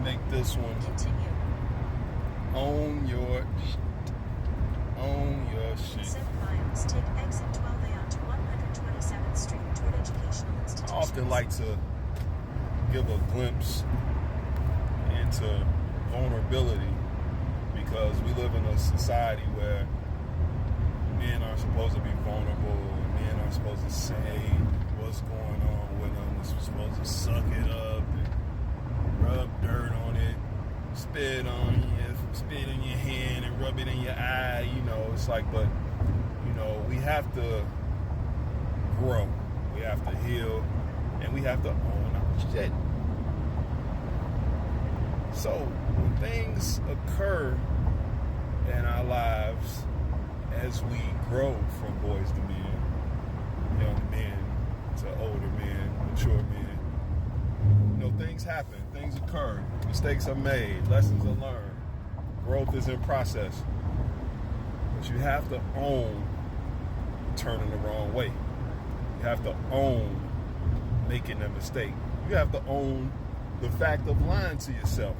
make this one. Continue. Own your shit. Own your shit. 7 miles, take exit 12A onto 127th Street toward educational institutions. I often like to give a glimpse into vulnerability because we live in a society where men are supposed to be vulnerable and men are supposed to say what's going on with them. They're supposed to suck it up and rub dirt on it, spit in your hand and rub it in your eye. You know, it's like, but you know, we have to grow, we have to heal, and we have to own our shit. So when things occur in our lives as we grow from boys to men, young men to older men, mature men, you know, things happen, things occur, mistakes are made, lessons are learned, growth is in process. But you have to own turning the wrong way. You have to own making a mistake. You have to own the fact of lying to yourself.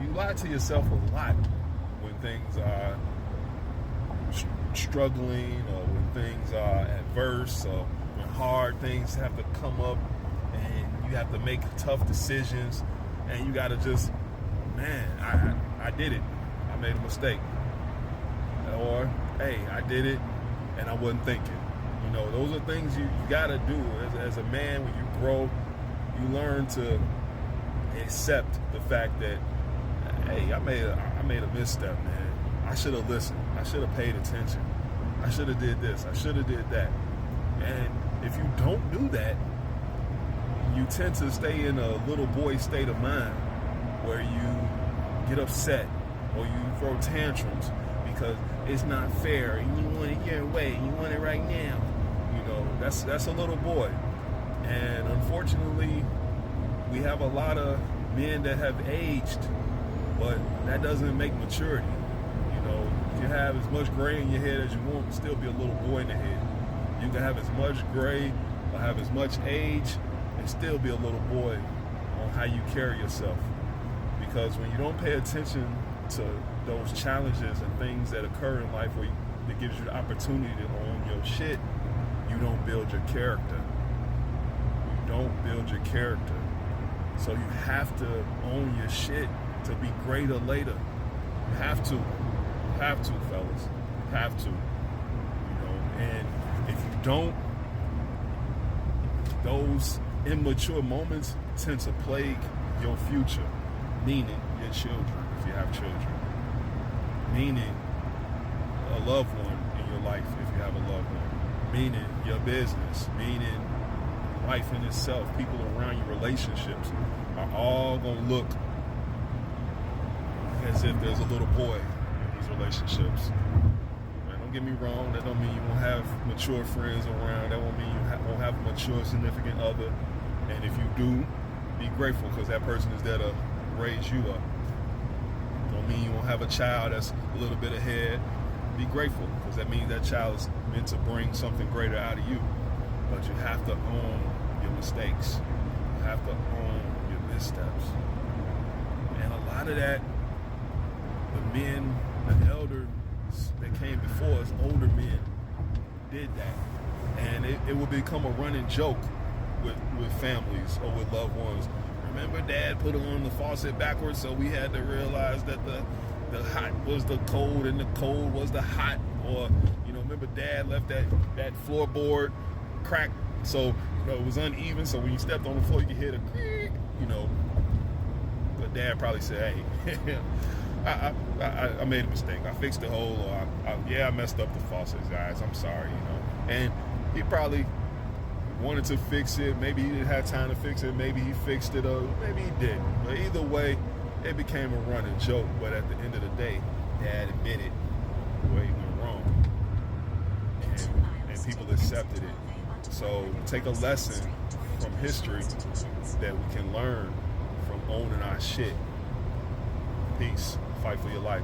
You lie to yourself a lot when things are struggling or when things are adverse or when hard things have to come up and you have to make tough decisions and you got to just, man, I did it. I made a mistake. Or, hey, I did it and I wasn't thinking. You know, those are things you got to do as a man. When you grow, you learn to accept the fact that, hey, I made a misstep, man. I should have listened. I should have paid attention. I should have did this. I should have did that. And if you don't do that, you tend to stay in a little boy state of mind where you get upset or you throw tantrums because it's not fair and you want it your way. You want it right now. You know, that's a little boy. And unfortunately, we have a lot of men that have aged, but that doesn't make maturity. You know, you can have as much gray in your head as you want and still be a little boy in the head. You can have as much gray or have as much age and still be a little boy on how you carry yourself. Because when you don't pay attention to those challenges and things that occur in life that gives you the opportunity to own your shit, you don't build your character. You don't build your character. So you have to own your shit to be greater later. You have to. You have to, fellas. You have to. You know, and if you don't, those immature moments tend to plague your future, meaning your children, if you have children, meaning a loved one in your life, if you have a loved one, meaning your business, meaning life in itself, people around you, relationships are all going to look as if there's a little boy in these relationships. Man, don't get me wrong, that don't mean you won't have mature friends around, that won't mean you won't have a mature significant other, and if you do, be grateful because that person is there to raise you up. Don't mean you won't have a child that's a little bit ahead. Be grateful because that means that child is meant to bring something greater out of you. But you have to own your mistakes. You have to own your missteps. And a lot of that, the men, the elders that came before us, older men, did that. And it will become a running joke with families or with loved ones. Remember, Dad put on the faucet backwards, so we had to realize that the hot was the cold and the cold was the hot. Or, you know, remember Dad left that floorboard crack, so you know it was uneven, so when you stepped on the floor you could hear the creak, you know. But Dad probably said, hey, I made a mistake, I fixed the hole, or I messed up the faucet, guys, I'm sorry, you know. And he probably wanted to fix it, maybe he didn't have time to fix it, maybe he fixed it, or maybe he didn't. But either way, it became a running joke. But at the end of the day, Dad admitted where he went wrong, and people accepted it. So take a lesson from history that we can learn from owning our shit. Peace. Fight for your life.